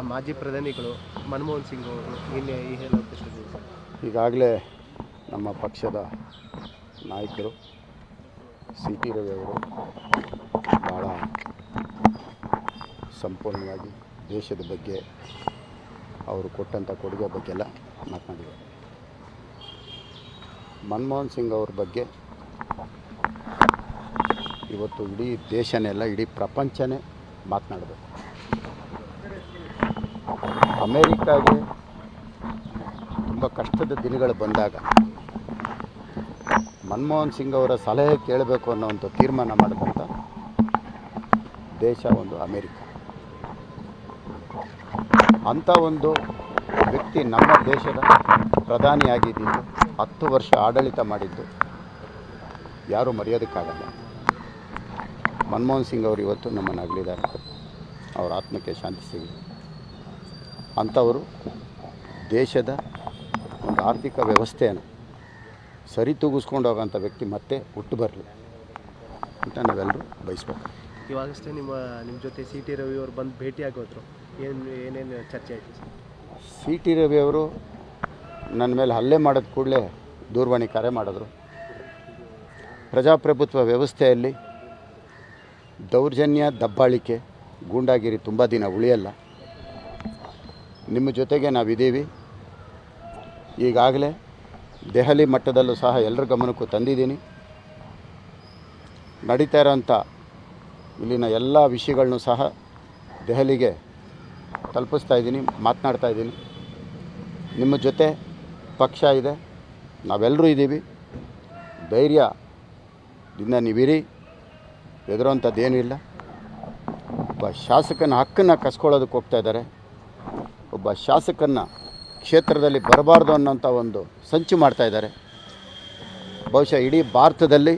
ಮಾಜಿ ಪ್ರಧಾನಿಗಳು ಮನಮೋಹನ್ ಸಿಂಗ್ ಅವರು ನಿನ್ನೆ ಈ ಹೇಳೋದು ಈಗಾಗಲೇ ನಮ್ಮ ಪಕ್ಷದ ನಾಯಕರು ಸಿ ಟಿ ರವಿ ಅವರು ಭಾಳ ಸಂಪೂರ್ಣವಾಗಿ ದೇಶದ ಬಗ್ಗೆ ಅವರು ಕೊಟ್ಟಂಥ ಕೊಡುಗೆ ಬಗ್ಗೆ ಎಲ್ಲ ಮಾತನಾಡಿದ್ದಾರೆ. ಮನಮೋಹನ್ ಸಿಂಗ್ ಅವ್ರ ಬಗ್ಗೆ ಇವತ್ತು ಇಡೀ ದೇಶನೆಲ್ಲ ಇಡೀ ಪ್ರಪಂಚನೇ ಮಾತನಾಡಬೇಕು. ಅಮೇರಿಕಾಗೆ ತುಂಬ ಕಷ್ಟದ ದಿನಗಳು ಬಂದಾಗ ಮನಮೋಹನ್ ಸಿಂಗ್ ಅವರ ಸಲಹೆ ಕೇಳಬೇಕು ಅನ್ನೋವಂಥ ತೀರ್ಮಾನ ಮಾಡಿದಂಥ ದೇಶ ಒಂದು ಅಮೇರಿಕ. ಅಂಥ ಒಂದು ವ್ಯಕ್ತಿ ನಮ್ಮ ದೇಶದ ಪ್ರಧಾನಿಯಾಗಿದ್ದು 10 ವರ್ಷ ಆಡಳಿತ ಮಾಡಿದ್ದು ಯಾರೂ ಮರೆಯೋದಕ್ಕಾಗಲ್ಲ. ಮನಮೋಹನ್ ಸಿಂಗ್ ಅವರು ಇವತ್ತು ನಮ್ಮನ್ನು ಅಗಲಿದ್ದಾರೆ. ಅವರ ಆತ್ಮಕ್ಕೆ ಶಾಂತಿ ಸಿಗಲಿ. ಅಂಥವರು ದೇಶದ ಒಂದು ಆರ್ಥಿಕ ವ್ಯವಸ್ಥೆಯನ್ನು ಸರಿತೂಗಿಸ್ಕೊಂಡು ಹೋಗೋಂಥ ವ್ಯಕ್ತಿ ಮತ್ತೆ ಹುಟ್ಟು ಬರಲಿ ಅಂತ ನಾವೆಲ್ಲರೂ ಬಯಸ್ಬೇಕು. ಇವಾಗಷ್ಟೇ ನಿಮ್ಮ ಜೊತೆ ಸಿ ಟಿ ರವಿ ಅವರು ಬಂದು ಭೇಟಿಯಾಗೋದ್ರು, ಏನೇನು ಚರ್ಚೆ ಆಯಿತು ಸರ್? ಸಿ ಟಿ ರವಿ ಅವರು ನನ್ನ ಮೇಲೆ ಹಲ್ಲೆ ಮಾಡಿದ ಕೂಡಲೇ ದೂರವಾಣಿ ಕರೆ ಮಾಡಿದ್ರು. ಪ್ರಜಾಪ್ರಭುತ್ವ ವ್ಯವಸ್ಥೆಯಲ್ಲಿ ದೌರ್ಜನ್ಯ, ದಬ್ಬಾಳಿಕೆ, ಗೂಂಡಾಗಿರಿ ತುಂಬ ದಿನ ಉಳಿಯಲ್ಲ. ನಿಮ್ಮ ಜೊತೆಗೆ ನಾವಿದ್ದೀವಿ. ಈಗಾಗಲೇ ದೆಹಲಿ ಮಟ್ಟದಲ್ಲೂ ಸಹ ಎಲ್ಲರ ಗಮನಕ್ಕೂ ತಂದಿದ್ದೀನಿ. ನಡೀತಾ ಇರೋಂಥ ಇಲ್ಲಿನ ಎಲ್ಲ ವಿಷಯಗಳನ್ನೂ ಸಹ ದೆಹಲಿಗೆ ತಲುಪಿಸ್ತಾ ಇದ್ದೀನಿ, ಮಾತನಾಡ್ತಾ ಇದ್ದೀನಿ. ನಿಮ್ಮ ಜೊತೆ ಪಕ್ಷ ಇದೆ, ನಾವೆಲ್ಲರೂ ಇದ್ದೀವಿ. ಧೈರ್ಯದಿಂದ ನೀವಿರಿ, ಹೆದರೋಂಥದ್ದೇನೂ ಇಲ್ಲ. ಒಬ್ಬ ಶಾಸಕನ ಹಕ್ಕನ್ನು ಕಸ್ಕೊಳ್ಳೋದಕ್ಕೆ ಹೋಗ್ತಾ ಇದ್ದಾರೆ. ಒಬ್ಬ ಶಾಸಕನ ಕ್ಷೇತ್ರದಲ್ಲಿ ಬರಬಾರ್ದು ಅನ್ನೋಂಥ ಒಂದು ಸಂಚು ಮಾಡ್ತಾ ಇದ್ದಾರೆ. ಬಹುಶಃ ಇಡೀ ಭಾರತದಲ್ಲಿ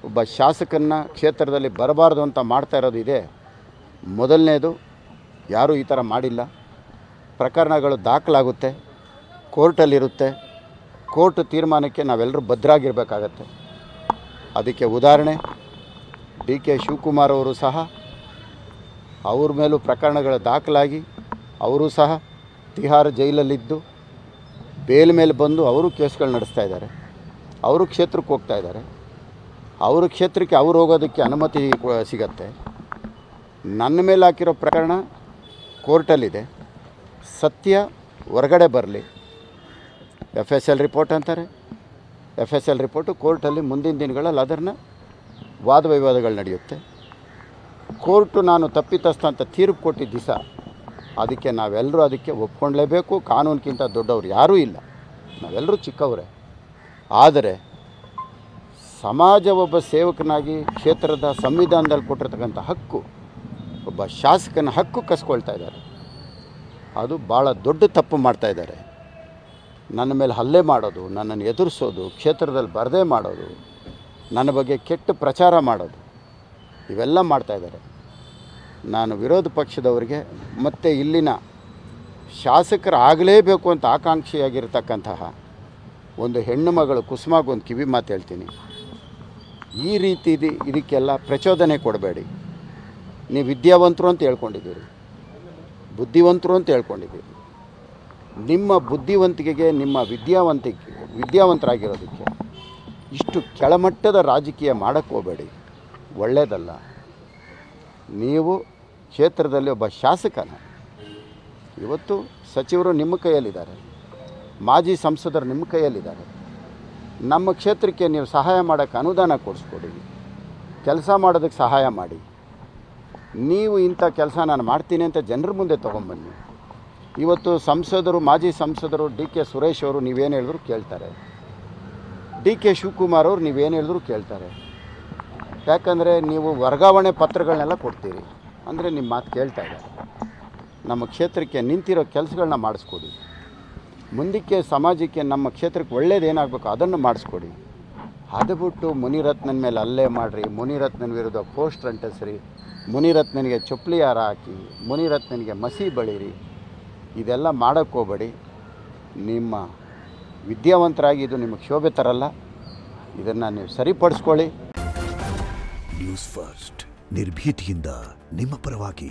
ಒಬ್ಬ ಶಾಸಕನ ಕ್ಷೇತ್ರದಲ್ಲಿ ಬರಬಾರ್ದು ಅಂತ ಮಾಡ್ತಾ ಇರೋದು ಇದೆ ಮೊದಲನೇದು. ಯಾರೂ ಈ ಥರ ಮಾಡಿಲ್ಲ. ಪ್ರಕರಣಗಳು ದಾಖಲಾಗುತ್ತೆ, ಕೋರ್ಟಲ್ಲಿರುತ್ತೆ. ಕೋರ್ಟ್ ತೀರ್ಮಾನಕ್ಕೆ ನಾವೆಲ್ಲರೂ ಬದ್ಧರಾಗಿರಬೇಕಾಗತ್ತೆ. ಅದಕ್ಕೆ ಉದಾಹರಣೆ ಡಿ ಕೆ ಶಿವಕುಮಾರ್ ಅವರು ಸಹ ಅವ್ರ ಮೇಲೂ ಪ್ರಕರಣಗಳು ದಾಖಲಾಗಿ ಅವರು ಸಹ ತಿಹಾರ್ ಜೈಲಲ್ಲಿದ್ದು ಬೇಲ್ ಮೇಲೆ ಬಂದು ಅವರು ಕೇಸ್ಗಳು ನಡೆಸ್ತಾ ಇದ್ದಾರೆ. ಅವರು ಕ್ಷೇತ್ರಕ್ಕೆ ಹೋಗ್ತಾ ಇದ್ದಾರೆ. ಅವ್ರ ಕ್ಷೇತ್ರಕ್ಕೆ ಅವ್ರು ಹೋಗೋದಕ್ಕೆ ಅನುಮತಿ ಸಿಗತ್ತೆ. ನನ್ನ ಮೇಲೆ ಹಾಕಿರೋ ಪ್ರಕರಣ ಕೋರ್ಟಲ್ಲಿದೆ. ಸತ್ಯ ಹೊರಗಡೆ ಬರಲಿ. FSL ರಿಪೋರ್ಟ್ ಅಂತಾರೆ. FSL ರಿಪೋರ್ಟು ಕೋರ್ಟಲ್ಲಿ ಮುಂದಿನ ದಿನಗಳಲ್ಲಿ ಅದನ್ನು ವಾದ ವಿವಾದಗಳು ನಡೆಯುತ್ತೆ. ಕೋರ್ಟು ನಾನು ತಪ್ಪಿತಸ್ಥ ಅಂತ ತೀರ್ಪು ಕೊಟ್ಟಿದ್ದ ದಿವಸ ಅದಕ್ಕೆ ನಾವೆಲ್ಲರೂ ಅದಕ್ಕೆ ಒಪ್ಕೊಳ್ಳೇಬೇಕು. ಕಾನೂನಿಗಿಂತ ದೊಡ್ಡವರು ಯಾರೂ ಇಲ್ಲ, ನಾವೆಲ್ಲರೂ ಚಿಕ್ಕವರೇ. ಆದರೆ ಸಮಾಜ ಒಬ್ಬ ಸೇವಕನಾಗಿ ಕ್ಷೇತ್ರದ ಸಂವಿಧಾನದಲ್ಲಿ ಕೊಟ್ಟಿರ್ತಕ್ಕಂಥ ಹಕ್ಕು, ಒಬ್ಬ ಶಾಸಕನ ಹಕ್ಕು ಕಸ್ಕೊಳ್ತಾ ಇದ್ದಾರೆ. ಅದು ಭಾಳ ದೊಡ್ಡ ತಪ್ಪು ಮಾಡ್ತಾ ಇದ್ದಾರೆ. ನನ್ನ ಮೇಲೆ ಹಲ್ಲೆ ಮಾಡೋದು, ನನ್ನನ್ನು ಎದುರಿಸೋದು, ಕ್ಷೇತ್ರದಲ್ಲಿ ಬರದೇ ಮಾಡೋದು, ನನ್ನ ಬಗ್ಗೆ ಕೆಟ್ಟ ಪ್ರಚಾರ ಮಾಡೋದು, ಇವೆಲ್ಲ ಮಾಡ್ತಾಯಿದ್ದಾರೆ. ನಾನು ವಿರೋಧ ಪಕ್ಷದವರಿಗೆ ಮತ್ತು ಇಲ್ಲಿನ ಶಾಸಕರಾಗಲೇಬೇಕು ಅಂತ ಆಕಾಂಕ್ಷಿಯಾಗಿರ್ತಕ್ಕಂತಹ ಒಂದು ಹೆಣ್ಣು ಮಗಳು ಕುಸುಮಾಗೊಂದು ಕಿವಿ ಮಾತು ಹೇಳ್ತೀನಿ. ಈ ರೀತಿ ಇದಕ್ಕೆಲ್ಲ ಪ್ರಚೋದನೆ ಕೊಡಬೇಡಿ. ನೀವು ವಿದ್ಯಾವಂತರು ಅಂತ ಹೇಳ್ಕೊಂಡಿದ್ದೀರಿ, ಬುದ್ಧಿವಂತರು ಅಂತ ಹೇಳ್ಕೊಂಡಿದ್ದೀರಿ. ನಿಮ್ಮ ಬುದ್ಧಿವಂತಿಕೆಗೆ, ನಿಮ್ಮ ವಿದ್ಯಾವಂತರಾಗಿರೋದಕ್ಕೆ ಇಷ್ಟು ಕೆಳಮಟ್ಟದ ರಾಜಕೀಯ ಮಾಡೋಕ್ಕೆ ಹೋಗಬೇಡಿ, ಒಳ್ಳೆಯದಲ್ಲ. ನೀವು ಕ್ಷೇತ್ರದಲ್ಲಿ ಒಬ್ಬ ಶಾಸಕನ, ಇವತ್ತು ಸಚಿವರು ನಿಮ್ಮ ಕೈಯಲ್ಲಿದ್ದಾರೆ, ಮಾಜಿ ಸಂಸದರು ನಿಮ್ಮ ಕೈಯಲ್ಲಿದ್ದಾರೆ. ನಮ್ಮ ಕ್ಷೇತ್ರಕ್ಕೆ ನೀವು ಸಹಾಯ ಮಾಡೋಕ್ಕೆ ಅನುದಾನ ಕೊಡಿಸ್ಕೊಡಿ, ಕೆಲಸ ಮಾಡೋದಕ್ಕೆ ಸಹಾಯ ಮಾಡಿ. ನೀವು ಇಂಥ ಕೆಲಸ ನಾನು ಮಾಡ್ತೀನಿ ಅಂತ ಜನರ ಮುಂದೆ ತೊಗೊಂಬನ್ನಿ. ಇವತ್ತು ಸಂಸದರು, ಮಾಜಿ ಸಂಸದರು ಡಿ ಕೆ ಸುರೇಶ್ ಅವರು ನೀವೇನು ಹೇಳಿದ್ರು ಕೇಳ್ತಾರೆ. ಡಿ ಕೆ ಶಿವಕುಮಾರ್ ಅವರು ನೀವೇನು ಹೇಳಿದ್ರು ಕೇಳ್ತಾರೆ. ಯಾಕಂದರೆ ನೀವು ವರ್ಗಾವಣೆ ಪತ್ರಗಳನ್ನೆಲ್ಲ ಕೊಡ್ತೀರಿ ಅಂದರೆ ನಿಮ್ಮ ಮಾತು ಕೇಳ್ತಾ ಇದ್ದಾರೆ. ನಮ್ಮ ಕ್ಷೇತ್ರಕ್ಕೆ ನಿಂತಿರೋ ಕೆಲಸಗಳನ್ನ ಮಾಡಿಸ್ಕೊಡಿ. ಮುಂದಕ್ಕೆ ಸಮಾಜಕ್ಕೆ ನಮ್ಮ ಕ್ಷೇತ್ರಕ್ಕೆ ಒಳ್ಳೇದೇನಾಗಬೇಕು ಅದನ್ನು ಮಾಡಿಸ್ಕೊಡಿ. ಅದು ಬಿಟ್ಟು ಮುನಿರತ್ನನ ಮೇಲೆ ಹಲ್ಲೆ ಮಾಡಿರಿ, ಮುನಿರತ್ನನ ವಿರುದ್ಧ ಪೋಸ್ಟರ್ ಅಂಟಿಸ್ರಿ, ಮುನಿರತ್ನನಿಗೆ ಚಪ್ಪಲಿ ಹಾರ ಹಾಕಿ, ಮುನಿರತ್ನನಿಗೆ ಮಸಿ ಬಳಿರಿ, ಇದೆಲ್ಲ ಮಾಡೋಕ್ಕೆ ಹೋಗಬೇಡಿ. ನಿಮ್ಮ ವಿದ್ಯಾವಂತರಾಗಿ ಇದು ನಿಮಗೆ ಶೋಭೆ ತರಲ್ಲ. ಇದನ್ನು ನೀವು ಸರಿಪಡಿಸ್ಕೊಳ್ಳಿ. ನ್ಯೂಸ್ ಫಸ್ಟ್ ನಿರ್ಭೀತಿಯಿಂದ ನಿಮ್ಮ ಪರವಾಗಿ.